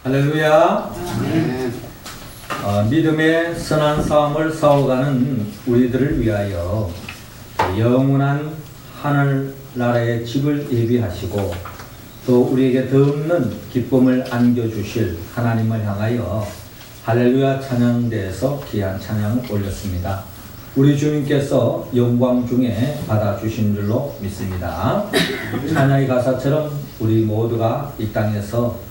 할렐루야. 믿음의 선한 싸움을 싸워가는 우리들을 위하여 영원한 하늘나라의 집을 예비하시고 또 우리에게 더 없는 기쁨을 안겨주실 하나님을 향하여 할렐루야 찬양대에서 귀한 찬양을 올렸습니다. 우리 주님께서 영광 중에 받아주신 줄로 믿습니다. 찬양의 가사처럼 우리 모두가 이 땅에서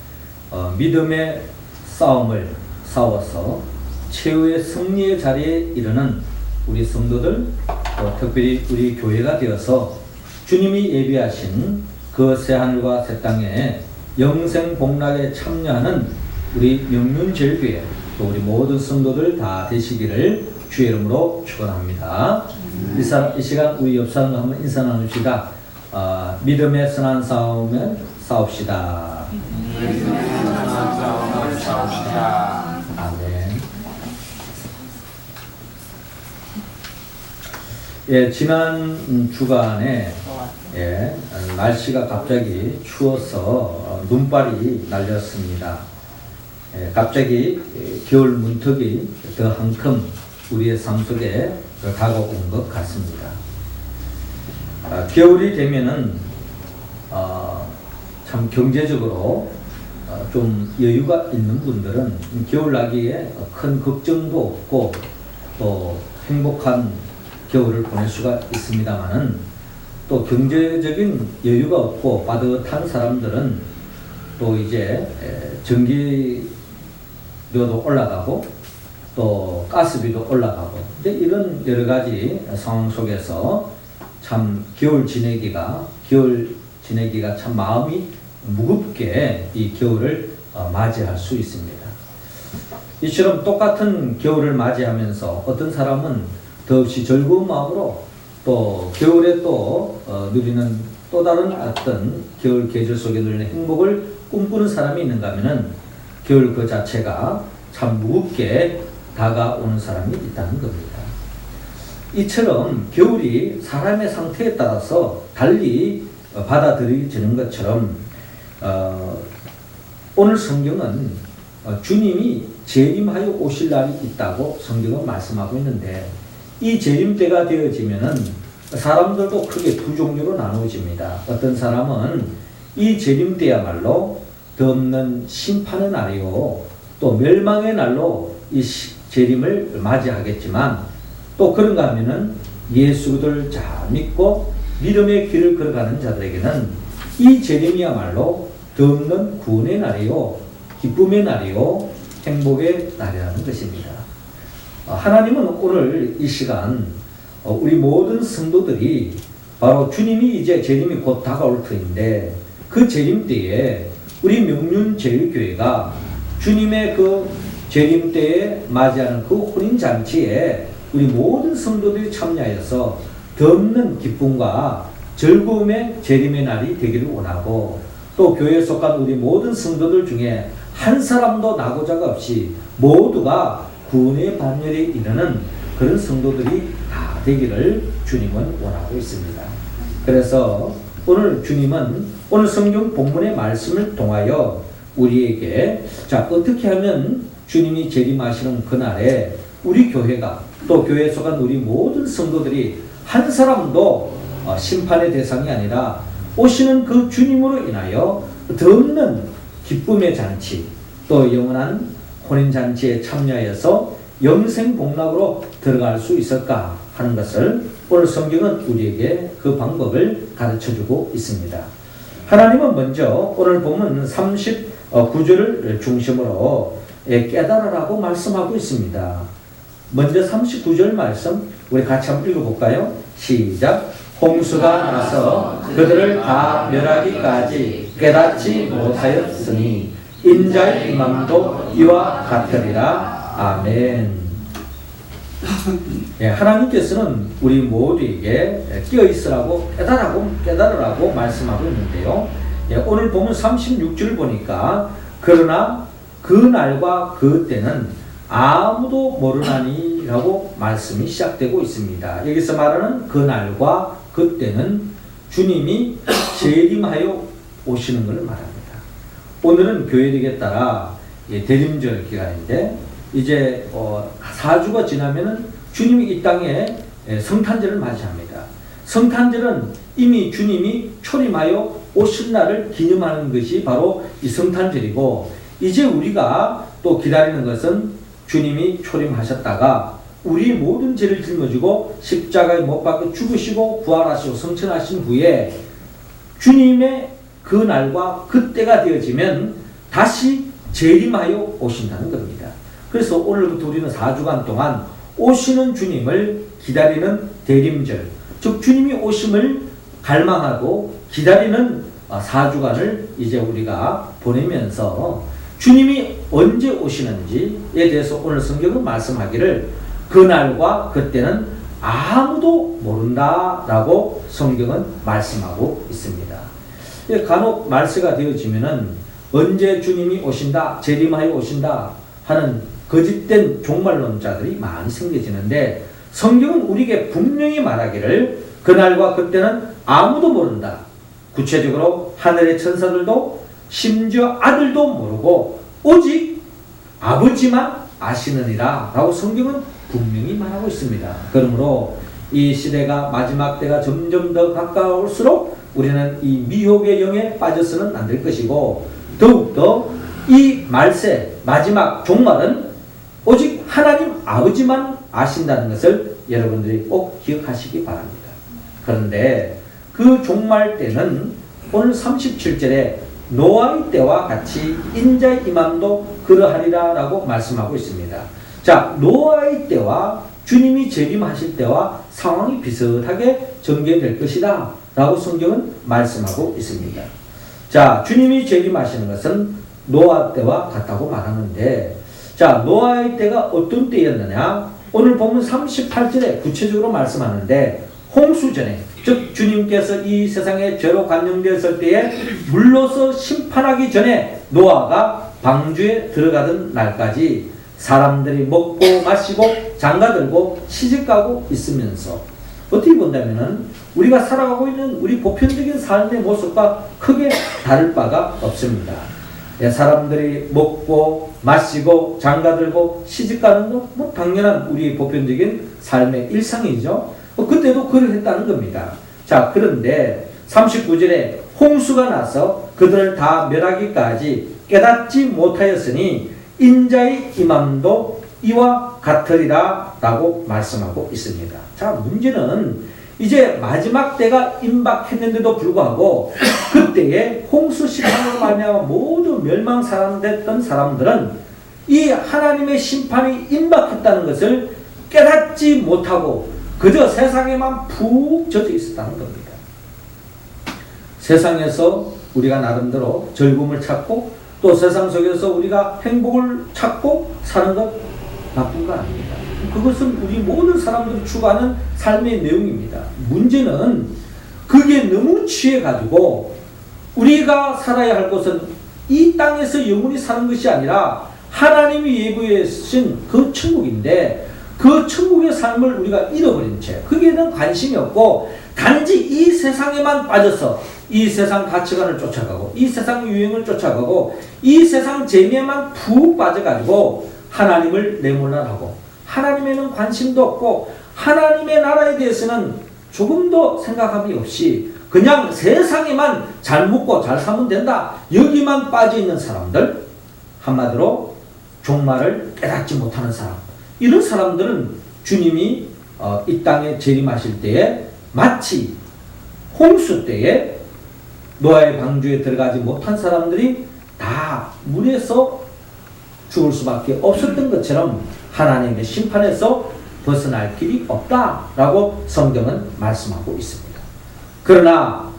믿음의 싸움을 싸워서 최후의 승리의 자리에 이르는 우리 성도들, 특별히 우리 교회가 되어서 주님이 예비하신 그 새하늘과 새 땅에 영생 복락에 참여하는 우리 명륜제일교회 또 우리 모든 성도들 다 되시기를 주의 이름으로 축원합니다. 이 시간 우리 옆 사람과 한번 인사 나눕시다. 믿음의 선한 싸움을 싸웁시다. 아멘. 예, 지난 주간에 날씨가 갑자기 추워서 눈발이 날렸습니다. 갑자기 겨울 문턱이 더 한 큼 우리의 삶 속에 다가온 것 같습니다. 겨울이 되면은 참 경제적으로 좀 여유가 있는 분들은 겨울 나기에 큰 걱정도 없고 또 행복한 겨울을 보낼 수가 있습니다만은 또 경제적인 여유가 없고 빠듯한 사람들은 또 이제 전기료도 올라가고 또 가스비도 올라가고 이런 여러 가지 상황 속에서 참 겨울 지내기가 참 마음이 무겁게 이 겨울을 맞이할 수 있습니다. 이처럼 똑같은 겨울을 맞이하면서 어떤 사람은 더없이 즐거운 마음으로 또 겨울에 또 누리는 또 다른 어떤 겨울 계절 속에 누리는 행복을 꿈꾸는 사람이 있는가 하면은 겨울 그 자체가 참 무겁게 다가오는 사람이 있다는 겁니다. 이처럼 겨울이 사람의 상태에 따라서 달리 받아들여지는 것처럼 오늘 성경은 주님이 재림하여 오실 날이 있다고 성경은 말씀하고 있는데 이 재림 때가 되어지면은 사람들도 크게 두 종류로 나누어집니다. 어떤 사람은 이 재림 때야말로 더 없는 심판의 날이요 또 멸망의 날로 이 재림을 맞이하겠지만 또 그런가 하면은 예수를 잘 믿고 믿음의 길을 걸어가는 자들에게는 이 재림이야말로 더 없는 구원의 날이요 기쁨의 날이요 행복의 날이라는 것입니다. 하나님은 오늘 이 시간 우리 모든 성도들이 바로 주님이 이제 재림이 곧 다가올 터인데 그 재림 때에 우리 명륜제일교회가 주님의 그 재림 때에 맞이하는 그 혼인잔치에 우리 모든 성도들이 참여하여서 더 없는 기쁨과 즐거움의 재림의 날이 되기를 원하고 또 교회에 속한 우리 모든 성도들 중에 한 사람도 나고자가 없이 모두가 구원의 반열에 이르는 그런 성도들이 다 되기를 주님은 원하고 있습니다. 그래서 오늘 주님은 오늘 성경 본문의 말씀을 통하여 우리에게 어떻게 하면 주님이 재림하시는 그날에 우리 교회가 또 교회에 속한 우리 모든 성도들이 한 사람도 심판의 대상이 아니라 오시는 그 주님으로 인하여 더 없는 기쁨의 잔치 또 영원한 혼인잔치에 참여하여서 영생복락으로 들어갈 수 있을까 하는 것을 오늘 성경은 우리에게 그 방법을 가르쳐주고 있습니다. 하나님은 먼저 오늘 보면 39절을 중심으로 깨달으라고 말씀하고 있습니다. 먼저 39절 말씀 우리 같이 한번 읽어볼까요? 시작. 홍수가 나서 그들을 다 멸하기까지 깨닫지 못하였으니 인자의 임함도 이와 같으리라. 아멘. 하나님께서는 우리 모두에게 깨어있으라고 깨달으라고 말씀하고 있는데요. 오늘 보면 36절 보니까 그러나 그 날과 그 때는 아무도 모르나니 라고 말씀이 시작되고 있습니다. 여기서 말하는 그 날과 그 때는 주님이 재림하여 오시는 것을 말합니다. 오늘은 교회력에 따라 대림절 기간인데 이제 4주가 지나면은 주님이 이 땅에 성탄절을 맞이합니다. 성탄절은 이미 주님이 초림하여 오신 날을 기념하는 것이 바로 이 성탄절이고, 이제 우리가 또 기다리는 것은 주님이 초림하셨다가 우리 모든 죄를 짊어지고 십자가에 못 박혀 죽으시고 부활하시고 성천하신 후에 주님의 그 날과 그때가 되어지면 다시 재림하여 오신다는 겁니다. 그래서 오늘부터 우리는 4주간 동안 오시는 주님을 기다리는 대림절, 즉 주님이 오심을 갈망하고 기다리는 4주간을 이제 우리가 보내면서 주님이 언제 오시는지에 대해서 오늘 성경은 말씀하기를 그날과 그때는 아무도 모른다라고 성경은 말씀하고 있습니다. 간혹 말세가 되어지면은 언제 주님이 오신다, 재림하여 오신다 하는 거짓된 종말론자들이 많이 생겨지는데, 성경은 우리에게 분명히 말하기를 그날과 그때는 아무도 모른다. 구체적으로 하늘의 천사들도 심지어 아들도 모르고 오직 아버지만 아시느니라 라고 성경은 분명히 말하고 있습니다. 그러므로 이 시대가 마지막 때가 점점 더 가까울수록 우리는 이 미혹의 영에 빠져서는 안 될 것이고, 더욱더 이 말세 마지막 종말은 오직 하나님 아버지만 아신다는 것을 여러분들이 꼭 기억하시기 바랍니다. 그런데 그 종말 때는 오늘 37절에 노아의 때와 같이 인자의 임함도 그러하리라 라고 말씀하고 있습니다. 자, 노아의 때와 주님이 재림하실 때와 상황이 비슷하게 전개될 것이다 라고 성경은 말씀하고 있습니다. 자, 주님이 재림하시는 것은 노아 때와 같다고 말하는데, 자, 노아의 때가 어떤 때였느냐? 오늘 보면 38절에 구체적으로 말씀하는데, 홍수전에, 즉 주님께서 이 세상에 죄로 관영되었을 때에 물로서 심판하기 전에 노아가 방주에 들어가던 날까지 사람들이 먹고 마시고 장가들고 시집가고 있으면서 어떻게 본다면은 우리가 살아가고 있는 우리 보편적인 삶의 모습과 크게 다를 바가 없습니다. 사람들이 먹고 마시고 장가들고 시집가는 건 뭐 당연한 우리 보편적인 삶의 일상이죠. 그때도 그러했다는 겁니다. 자, 그런데 39절에 홍수가 나서 그들을 다 멸하기까지 깨닫지 못하였으니 인자의 임함도 이와 같으리라 라고 말씀하고 있습니다. 자, 문제는 이제 마지막 때가 임박했는데도 불구하고 그때에 홍수 심판으로 말미암아 모두 멸망사람됐던 사람들은 이 하나님의 심판이 임박했다는 것을 깨닫지 못하고 그저 세상에만 푹 젖어 있었다는 겁니다. 세상에서 우리가 나름대로 즐거움을 찾고 또 세상 속에서 우리가 행복을 찾고 사는 것 나쁜 거 아닙니다. 그것은 우리 모든 사람들이 추구하는 삶의 내용입니다. 문제는 그게 너무 취해가지고 우리가 살아야 할 것은 이 땅에서 영원히 사는 것이 아니라 하나님이 예고해 주신 그 천국인데 그 천국의 삶을 우리가 잃어버린 채 거기에 대한 관심이 없고 단지 이 세상에만 빠져서 이 세상 가치관을 쫓아가고 이 세상 유행을 쫓아가고 이 세상 재미에만 푹 빠져가지고 하나님을 내몰라하고 하나님에는 관심도 없고 하나님의 나라에 대해서는 조금도 생각함이 없이 그냥 세상에만 잘 먹고 잘 살면 된다 여기만 빠져있는 사람들, 한마디로 종말을 깨닫지 못하는 사람, 이런 사람들은 주님이 이 땅에 재림하실 때에 마치 홍수 때에 노아의 방주에 들어가지 못한 사람들이 다 물에서 죽을 수밖에 없었던 것처럼 하나님의 심판에서 벗어날 길이 없다라고 성경은 말씀하고 있습니다. 그러나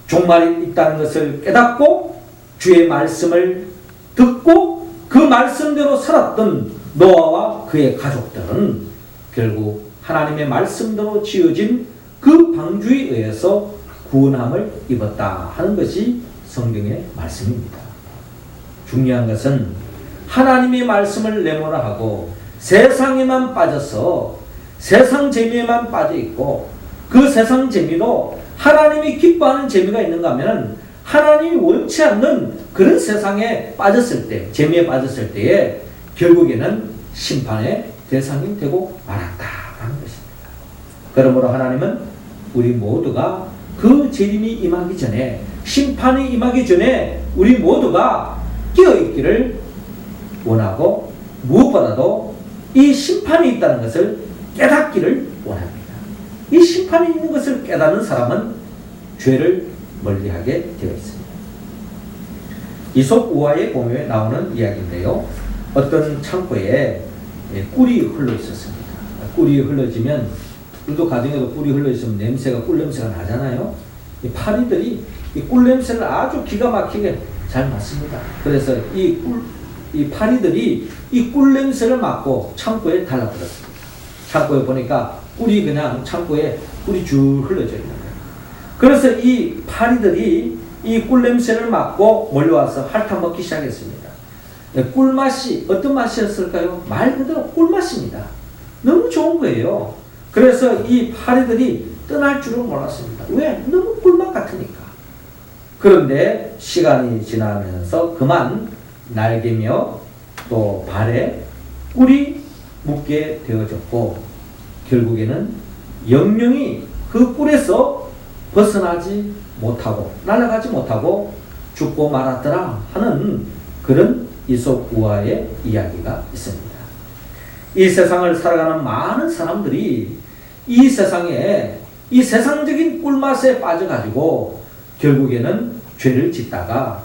종말이 있다는 것을 깨닫고 주의 말씀을 듣고 그 말씀대로 살았던 노아와 그의 가족들은 결국 하나님의 말씀대로 지어진 그 방주에 의해서 구원함을 입었다 하는 것이 성경의 말씀입니다. 중요한 것은 하나님의 말씀을 내모라 하고 세상에만 빠져서 세상 재미에만 빠져있고 그 세상 재미로 하나님이 기뻐하는 재미가 있는가 하면 하나님이 원치 않는 그런 세상에 빠졌을 때, 재미에 빠졌을 때에 결국에는 심판의 대상이 되고 말았다라는 것입니다. 그러므로 하나님은 우리 모두가 그 재림이 임하기 전에, 심판이 임하기 전에 우리 모두가 깨어있기를 원하고, 무엇보다도 이 심판이 있다는 것을 깨닫기를 원합니다. 이 심판이 있는 것을 깨닫는 사람은 죄를 멀리하게 되어 있습니다. 이솝 우화의 공유에 나오는 이야기인데요. 어떤 창고에 꿀이 흘러 있었습니다. 꿀이 흘러지면, 우리도 가정에도 꿀이 흘러 있으면 냄새가, 꿀 냄새가 나잖아요. 이 파리들이 이 꿀 냄새를 아주 기가 막히게 잘 맡습니다. 그래서 이 파리들이 이 꿀 냄새를 맡고 창고에 달라붙었습니다. 창고에 보니까 꿀이 그냥 창고에 꿀이 쭉 흘러져 있는 거예요. 그래서 이 파리들이 이 꿀 냄새를 맡고 몰려와서 핥아먹기 시작했습니다. 꿀맛이 어떤 맛이었을까요? 말 그대로 꿀맛입니다. 너무 좋은 거예요. 그래서 이 파리들이 떠날 줄을 몰랐습니다. 왜? 너무 꿀맛 같으니까. 그런데 시간이 지나면서 그만 날개며 또 발에 꿀이 묻게 되어졌고, 결국에는 영영이 그 꿀에서 벗어나지 못하고 날아가지 못하고 죽고 말았더라 하는 그런 이솝 우화의 이야기가 있습니다. 이 세상을 살아가는 많은 사람들이 이 세상에, 이 세상적인 꿀맛에 빠져가지고 결국에는 죄를 짓다가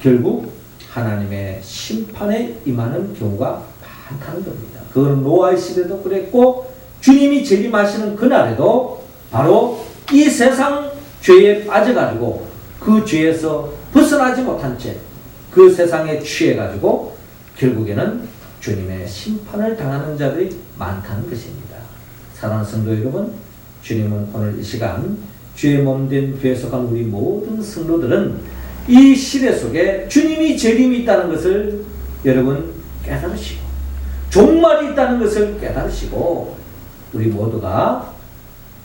결국 하나님의 심판에 임하는 경우가 많다는 겁니다. 그건 노아의 시대도 그랬고, 주님이 재림하시는 그날에도 바로 이 세상 죄에 빠져가지고 그 죄에서 벗어나지 못한 채 그 세상에 취해가지고 결국에는 주님의 심판을 당하는 자들이 많다는 것입니다. 사랑하는 성도 여러분, 주님은 오늘 이 시간 주의 몸된 교회에 속한 우리 모든 성도들은 이 시대 속에 주님이 재림이 있다는 것을 여러분 깨달으시고, 종말이 있다는 것을 깨달으시고, 우리 모두가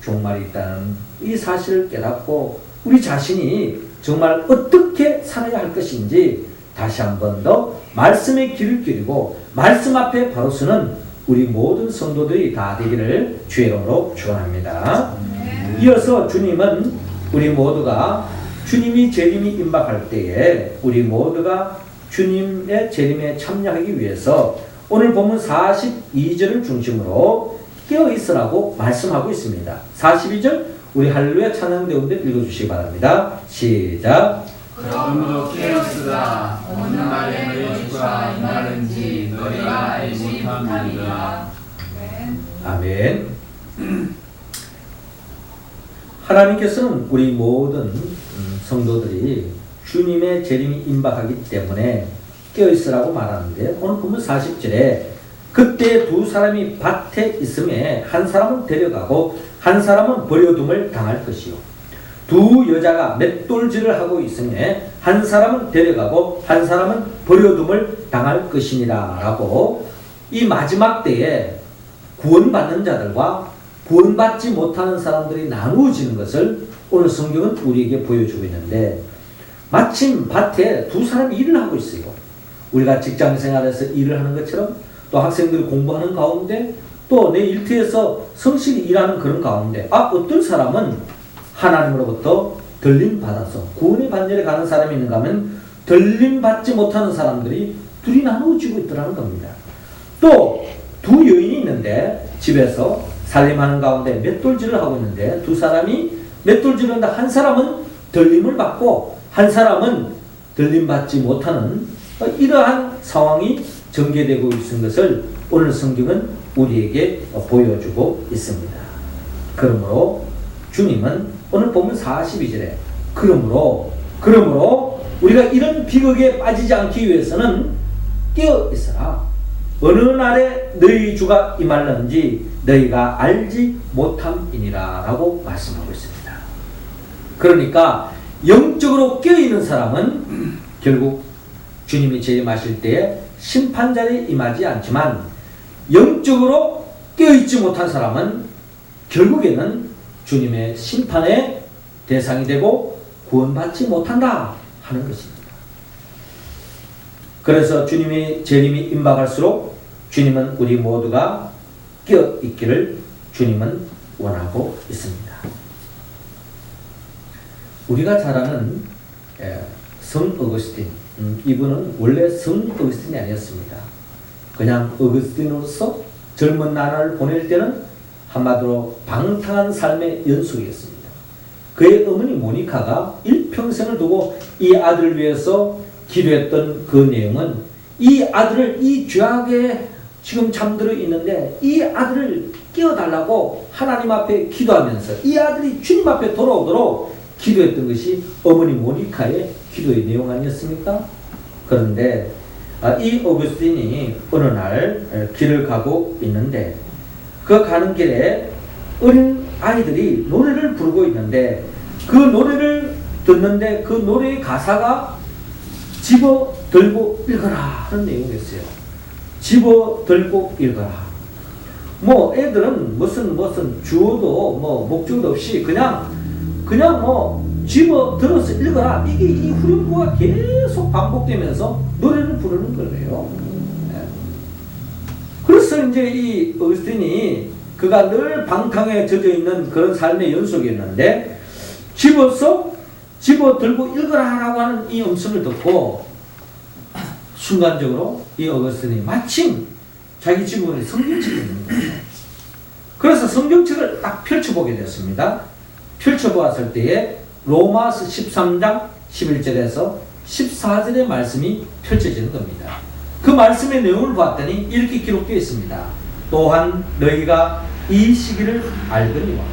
종말이 있다는 이 사실을 깨닫고 우리 자신이 정말 어떻게 살아야 할 것인지 다시 한 번 더 말씀의 길을 기르고 말씀 앞에 바로 서는 우리 모든 성도들이 다 되기를 주의 이름으로 축원합니다. 이어서 주님은 우리 모두가 주님이 재림이 임박할 때에 우리 모두가 주님의 재림에 참여하기 위해서 오늘 본문 42절을 중심으로 깨어있으라고 말씀하고 있습니다. 42절 우리 할렐루야 찬양대원들 읽어주시기 바랍니다. 시작. 그러므로 깨어있으라. 어느 날에 너희 주가 임하는지 너희가 알지 못함이라. 아멘. 하나님께서는 우리 모든 성도들이 주님의 재림이 임박하기 때문에 깨어있으라고 말하는데, 오늘 본문 40절에 그때 두 사람이 밭에 있음에 한 사람은 데려가고 한 사람은 버려둠을 당할 것이요, 두 여자가 맷돌질을 하고 있음에 한 사람은 데려가고 한 사람은 버려둠을 당할 것이니라 라고, 이 마지막 때에 구원받는 자들과 구원받지 못하는 사람들이 나누어지는 것을 오늘 성경은 우리에게 보여주고 있는데, 마침 밭에 두 사람이 일을 하고 있어요. 우리가 직장 생활에서 일을 하는 것처럼, 또 학생들이 공부하는 가운데, 또 내 일터에서 성실히 일하는 그런 가운데, 어떤 사람은 하나님으로부터 들림받아서 구원의 반열에 가는 사람이 있는가 하면 들림받지 못하는 사람들이 둘이 나누어지고 있더라는 겁니다. 또 두 여인이 있는데 집에서 살림하는 가운데 맷돌질을 하고 있는데, 두 사람이 맷돌질을 하는데 한 사람은 들림을 받고 한 사람은 들림받지 못하는 이러한 상황이 전개되고 있는 것을 오늘 성경은 우리에게 보여주고 있습니다. 그러므로 주님은 오늘 본문 42절에 그러므로 우리가 이런 비극에 빠지지 않기 위해서는 깨어 있어라. 어느 날에 너희 주가 임할는지 너희가 알지 못함이니라 라고 말씀하고 있습니다. 그러니까 영적으로 깨어있는 사람은 결국 주님이 재림하실 때에 심판자리에 임하지 않지만, 영적으로 깨어있지 못한 사람은 결국에는 주님의 심판의 대상이 되고 구원받지 못한다 하는 것입니다. 그래서 주님의 재림이 임박할수록 주님은 우리 모두가 깨어 있기를 주님은 원하고 있습니다. 우리가 잘 아는 성 어거스틴, 이분은 원래 성 어거스틴이 아니었습니다. 그냥 어거스틴으로서 젊은 나날을 보낼 때는 한마디로 방탕한 삶의 연속이었습니다. 그의 어머니 모니카가 일평생을 두고 이 아들을 위해서 기도했던 그 내용은 이 아들을 이 죄악에 지금 잠들어 있는데 이 아들을 깨워달라고 하나님 앞에 기도하면서 이 아들이 주님 앞에 돌아오도록 기도했던 것이 어머니 모니카의 기도의 내용 아니었습니까? 그런데 이 어거스틴이 어느 날 길을 가고 있는데 그 가는 길에 어린 아이들이 노래를 부르고 있는데 그 노래를 듣는데 그 노래의 가사가 집어 들고 읽어라 하는 내용이었어요. 집어 들고 읽어라. 뭐 애들은 무슨 주어도 뭐 목적도 없이 그냥 뭐 집어 들어서 읽어라. 이게 이 후렴구가 계속 반복되면서 노래를 부르는 거예요. 그래서 이제 이 어거스틴이 그가 늘 방탕에 젖어 있는 그런 삶의 연속이었는데 집어 들고 읽어라라고 하는 이 음성을 듣고 순간적으로 이 어거스틴이 마침 자기 지문에 성경책이 있는 거예요. 그래서 성경책을 딱 펼쳐보게 됐습니다. 펼쳐보았을 때에 로마서 13장 11절에서 14절의 말씀이 펼쳐지는 겁니다. 그 말씀의 내용을 봤더니 이렇게 기록되어 있습니다. 또한 너희가 이 시기를 알거니와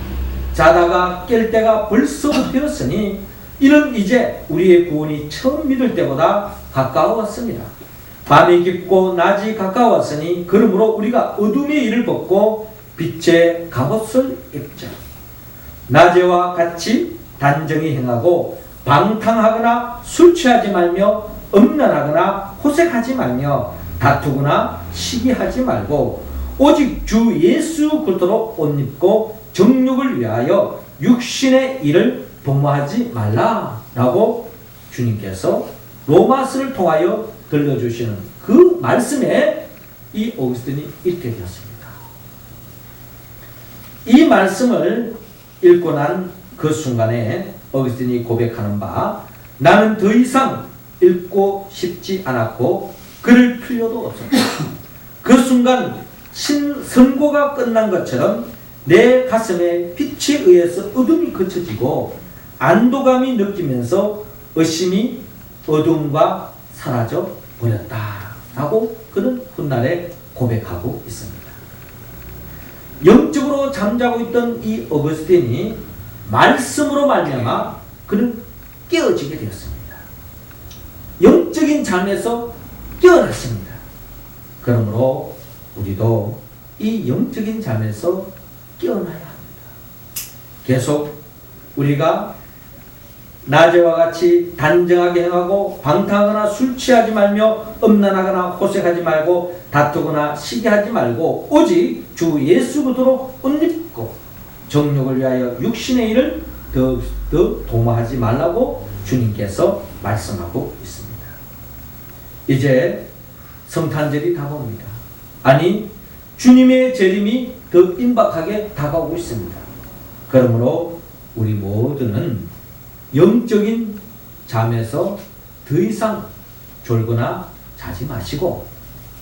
자다가 깰 때가 벌써 되었으니 이는 이제 우리의 구원이 처음 믿을 때보다 가까웠습니다. 밤이 깊고 낮이 가까웠으니 그러므로 우리가 어둠의 일을 벗고 빛의 갑옷을 입자. 낮에와 같이 단정히 행하고 방탕하거나 술 취하지 말며 음란하거나 호색하지 말며 다투거나 시기하지 말고 오직 주 예수 그리스도로 옷 입고 정욕을 위하여 육신의 일을 도모하지 말라라고 주님께서 로마서를 통하여 들려주시는 그 말씀에 이 어거스틴이 읽게 되었습니다. 이 말씀을 읽고 난 그 순간에 어거스틴이 고백하는 바 나는 더 이상 읽고 싶지 않았고 글을 필요도 없었다. 그 순간 선고가 끝난 것처럼 내 가슴에 빛에 의해서 어둠이 그쳐지고 안도감이 느끼면서 의심이 어둠과 사라져 버렸다라고 그는 훗날에 고백하고 있습니다. 영적으로 잠자고 있던 이 어거스틴이 말씀으로 말미암아 그는 깨어지게 되었습니다. 영적인 잠에서 깨어났습니다. 그러므로 우리도 이 영적인 잠에서 깨어나야 합니다. 계속 우리가 낮에와 같이 단정하게 행하고 방탕하거나 술 취하지 말며 음란하거나 호색하지 말고 다투거나 시기하지 말고 오직 주 예수 그리스도로 옷 입고 정욕을 위하여 육신의 일을 더 도모하지 말라고 주님께서 말씀하고 있습니다. 이제 성탄절이 다가옵니다. 아니 주님의 재림이 더 임박하게 다가오고 있습니다. 그러므로 우리 모두는 영적인 잠에서 더 이상 졸거나 자지 마시고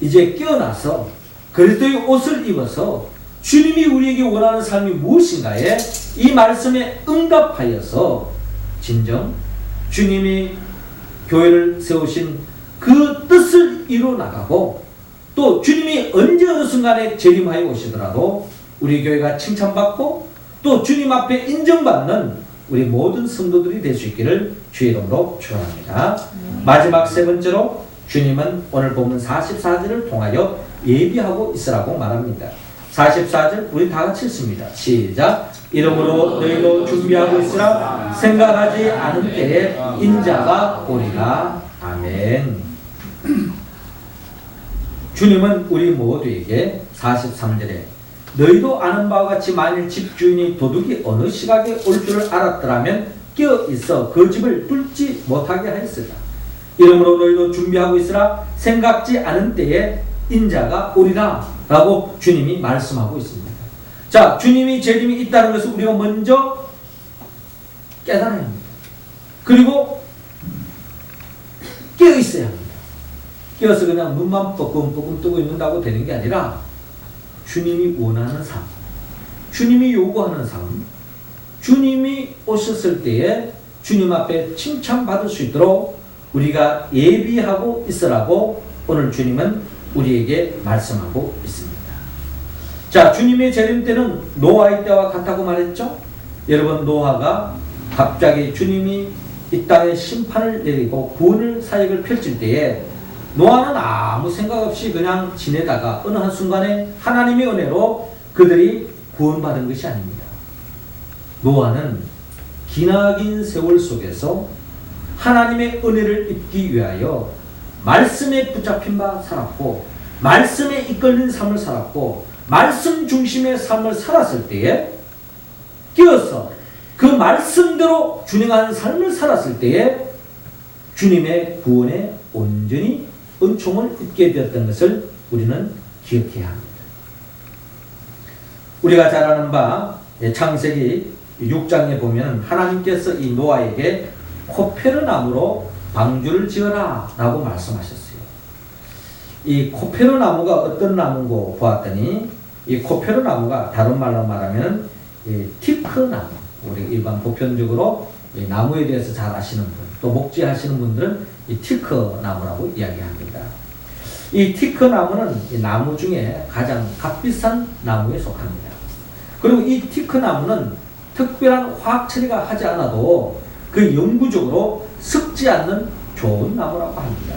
이제 깨어나서 그리스도의 옷을 입어서 주님이 우리에게 원하는 삶이 무엇인가에 이 말씀에 응답하여서 진정 주님이 교회를 세우신 그 뜻을 이루어 나가고 또 주님이 언제 어느 순간에 재림하여 오시더라도 우리 교회가 칭찬받고 또 주님 앞에 인정받는 우리 모든 성도들이 될 수 있기를 주의 이름으로 축원합니다. 마지막 세 번째로 주님은 오늘 본문 44절을 통하여 예비하고 있으라고 말합니다. 44절 우리 다 같이 읽습니다. 시작. 이러므로 너희도 준비하고 있으라. 생각하지 않은 때에 인자가 오리라. 아멘. 주님은 우리 모두에게 43절에 너희도 아는 바와 같이 만일 집주인이 도둑이 어느 시각에 올 줄을 알았더라면 깨어 있어 그 집을 뚫지 못하게 하였으리라. 이러므로 너희도 준비하고 있으라. 생각지 않은 때에 인자가 오리라 라고 주님이 말씀하고 있습니다. 자, 주님이 재림이 있다는 것을 우리가 먼저 깨달아야 합니다. 그리고 깨어 있어야 합니다. 깨어서 그냥 눈만 뻐끔뻐끔 뜨고 있는다고 되는 게 아니라 주님이 원하는 삶, 주님이 요구하는 삶, 주님이 오셨을 때에 주님 앞에 칭찬받을 수 있도록 우리가 예비하고 있으라고 오늘 주님은 우리에게 말씀하고 있습니다. 자, 주님의 재림 때는 노아의 때와 같다고 말했죠? 여러분, 노아가 갑자기 주님이 이 땅에 심판을 내리고 구원을 사역을 펼칠 때에 노아는 아무 생각 없이 그냥 지내다가 어느 한순간에 하나님의 은혜로 그들이 구원받은 것이 아닙니다. 노아는 기나긴 세월 속에서 하나님의 은혜를 입기 위하여 말씀에 붙잡힌 바 살았고, 말씀에 이끌린 삶을 살았고, 말씀 중심의 삶을 살았을 때에 끼어서 그 말씀대로 준행하는 삶을 살았을 때에 주님의 구원에 온전히 은총을 입게 되었던 것을 우리는 기억해야 합니다. 우리가 잘 아는 바 창세기 6장에 보면 하나님께서 이 노아에게 코페르나무로 방주를 지어라 라고 말씀하셨어요. 이 코페르나무가 어떤 나무고 보았더니 이 코페르나무가 다른 말로 말하면 티크나무, 우리 일반 보편적으로 이 나무에 대해서 잘 아시는 분, 또 목재하시는 분들은 이 티크나무라고 이야기합니다. 이 티크나무는 이 나무 중에 가장 값비싼 나무에 속합니다. 그리고 이 티크나무는 특별한 화학 처리가 하지 않아도 그 영구적으로 썩지 않는 좋은 나무라고 합니다.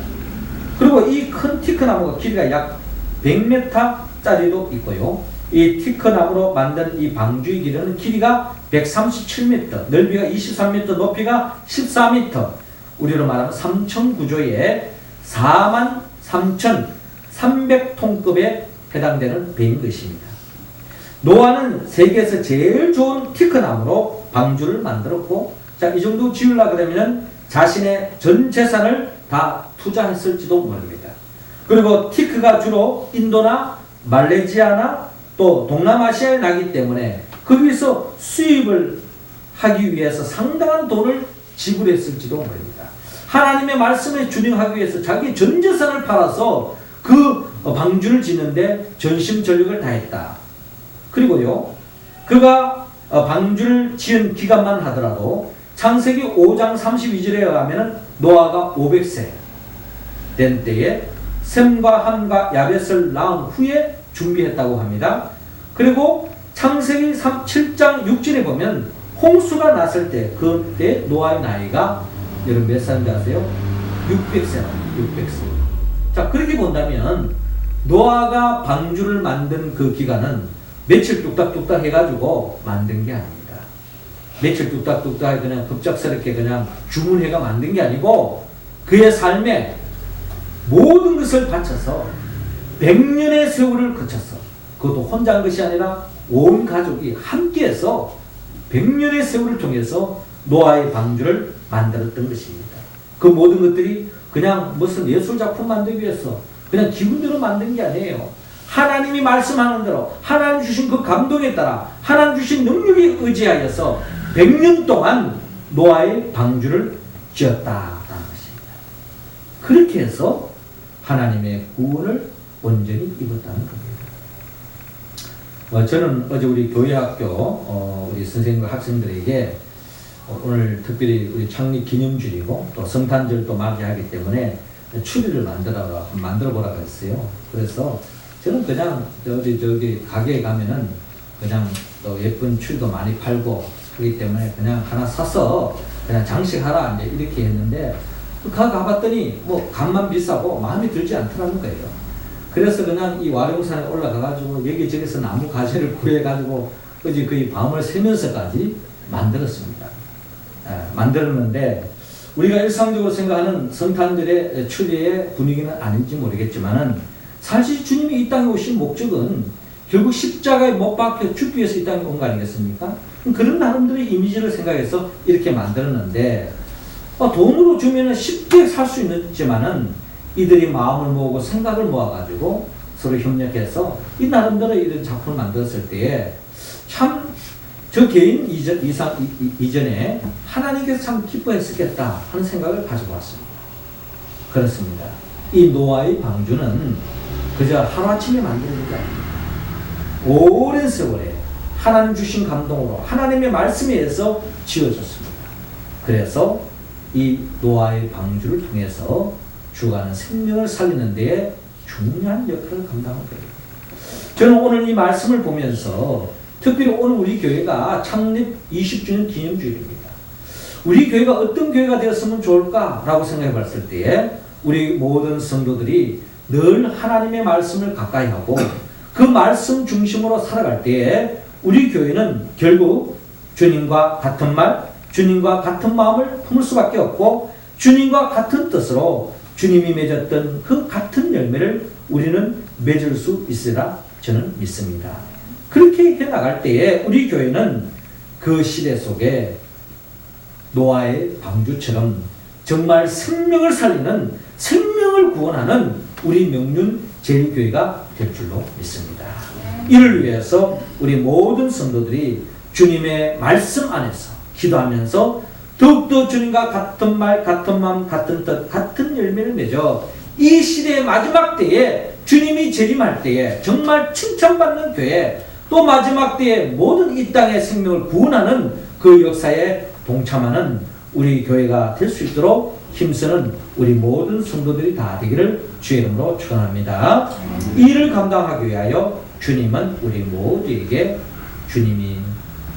그리고 이 큰 티크나무가 길이가 약 100m짜리도 있고요. 이 티크나무로 만든 이 방주의 길이가 137m, 넓이가 23m, 높이가 14m, 우리로 말하면 3천 구조에 43,300톤급에 해당되는 배인 것입니다. 노아는 세계에서 제일 좋은 티크나무로 방주를 만들었고, 자, 이 정도 지으려고 그러면 자신의 전 재산을 다 투자했을지도 모릅니다. 그리고 티크가 주로 인도나 말레이시아나 또 동남아시아에 나기 때문에 거기서 수입을 하기 위해서 상당한 돈을 지불했을지도 모릅니다. 하나님의 말씀에 준행하기 위해서 자기 전 재산을 팔아서 그 방주를 짓는데 전심전력을 다했다. 그리고요, 그가 방주를 지은 기간만 하더라도 창세기 5장 32절에 의하면 노아가 500세 된 때에 셈과 함과 야벳을 낳은 후에 준비했다고 합니다. 그리고 창세기 7장 6절에 보면 홍수가 났을 때 그때 노아의 나이가 여러분 몇 살인지 아세요? 600세랍니다. 600세. 자, 그렇게 본다면 노아가 방주를 만든 그 기간은 며칠 뚝딱뚝딱 해가지고 만든 게 아닙니다. 며칠 뚝딱뚝딱 그냥 급작스럽게 그냥 주문해가 만든 게 아니고 그의 삶에 모든 것을 바쳐서 100년의 세월을 거쳐서, 그것도 혼자 한 것이 아니라 온 가족이 함께해서 100년의 세월을 통해서 노아의 방주를 만들었던 것입니다. 그 모든 것들이 그냥 무슨 예술작품 만들기 위해서 그냥 기분대로 만든 게 아니에요. 하나님이 말씀하는 대로 하나님 주신 그 감동에 따라 하나님 주신 능력에 의지하여서 100년 동안 노아의 방주를 지었다라는 것입니다. 그렇게 해서 하나님의 구원을 온전히 입었다는 겁니다. 저는 어제 우리 교회학교 우리 선생님과 학생들에게 오늘 특별히 우리 창립 기념주일이고 또 성탄절도 맞이하기 때문에 추리를 만들어 보라고 했어요. 그래서 저는 그냥 저기 가게에 가면은 그냥 또 예쁜 추리도 많이 팔고 하기 때문에 그냥 하나 사서 그냥 장식하라 이제 이렇게 했는데 가봤더니 뭐 값만 비싸고 마음에 들지 않더라는 거예요. 그래서 그냥 이 와룡산에 올라가가지고 여기저기서 나무 가지를 구해가지고 어제 거의 밤을 새면서까지 만들었습니다. 만들었는데 우리가 일상적으로 생각하는 성탄절의 추리의 분위기는 아닌지 모르겠지만은 사실 주님이 이 땅에 오신 목적은 결국 십자가에 못 박혀 죽기 위해서 이 땅에 온 거 아니겠습니까? 그런 나름대로의 이미지를 생각해서 이렇게 만들었는데 돈으로 주면은 쉽게 살 수 있지만은 이들이 마음을 모으고 생각을 모아가지고 서로 협력해서 이 나름대로 이런 작품을 만들었을 때에 참 저 개인 이전에 하나님께서 참 기뻐했었겠다 하는 생각을 가지고 왔습니다. 그렇습니다. 이 노아의 방주는 그저 하루아침에 만드는 게 아닙니다. 오랜 세월에 하나님 주신 감동으로 하나님의 말씀에 의해서 지어졌습니다. 그래서 이 노아의 방주를 통해서 죽어가는 생명을 살리는 데에 중요한 역할을 감당하고 있습니다. 저는 오늘 이 말씀을 보면서 특별히 오늘 우리 교회가 창립 20주년 기념주일입니다. 우리 교회가 어떤 교회가 되었으면 좋을까라고 생각해 봤을 때에 우리 모든 성도들이 늘 하나님의 말씀을 가까이 하고 그 말씀 중심으로 살아갈 때에 우리 교회는 결국 주님과 같은 말, 주님과 같은 마음을 품을 수밖에 없고 주님과 같은 뜻으로 주님이 맺었던 그 같은 열매를 우리는 맺을 수 있으리라 저는 믿습니다. 그렇게 해나갈 때에 우리 교회는 그 시대 속에 노아의 방주처럼 정말 생명을 살리는, 생명을 구원하는 우리 명륜 제일교회가 될 줄로 믿습니다. 이를 위해서 우리 모든 성도들이 주님의 말씀 안에서 기도하면서 더욱더 주님과 같은 말, 같은 마음, 같은 뜻, 같은 열매를 맺어 이 시대의 마지막 때에 주님이 재림할 때에 정말 칭찬받는 교회, 또 마지막 때에 모든 이 땅의 생명을 구원하는 그 역사에 동참하는 우리 교회가 될 수 있도록 힘쓰는 우리 모든 성도들이 다 되기를 주의 이름으로 축원합니다. 이 일을 감당하기 위하여 주님은 우리 모두에게 주님이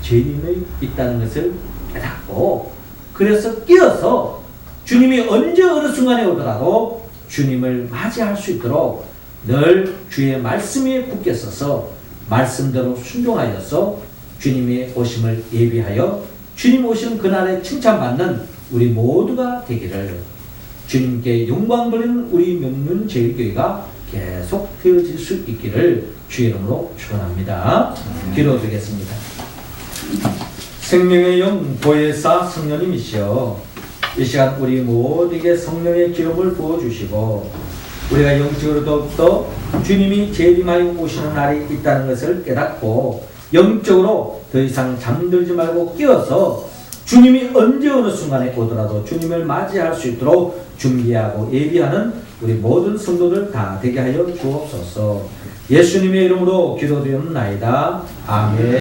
재림이 있다는 것을 깨닫고 그래서 끼어서 주님이 언제 어느 순간에 오더라도 주님을 맞이할 수 있도록 늘 주의 말씀에 굳게 서서 말씀대로 순종하여서 주님의 오심을 예비하여 주님 오시는 그날에 칭찬받는 우리 모두가 되기를 주님께 영광 돌리는 우리 명륜 제일교회가 계속 되어질 수 있기를 주의 이름으로 축원합니다. 기도드리겠습니다. 생명의 영 보혜사 성령님이시여 이 시간 우리 모두에게 성령의 기름을 부어주시고 우리가 영적으로 더욱더 주님이 재림하여 오시는 날이 있다는 것을 깨닫고 영적으로 더 이상 잠들지 말고 깨어서 주님이 언제 어느 순간에 오더라도 주님을 맞이할 수 있도록 준비하고 예비하는 우리 모든 성도들 다 되게 하여 주옵소서. 예수님의 이름으로 기도드리옵나이다. 아멘.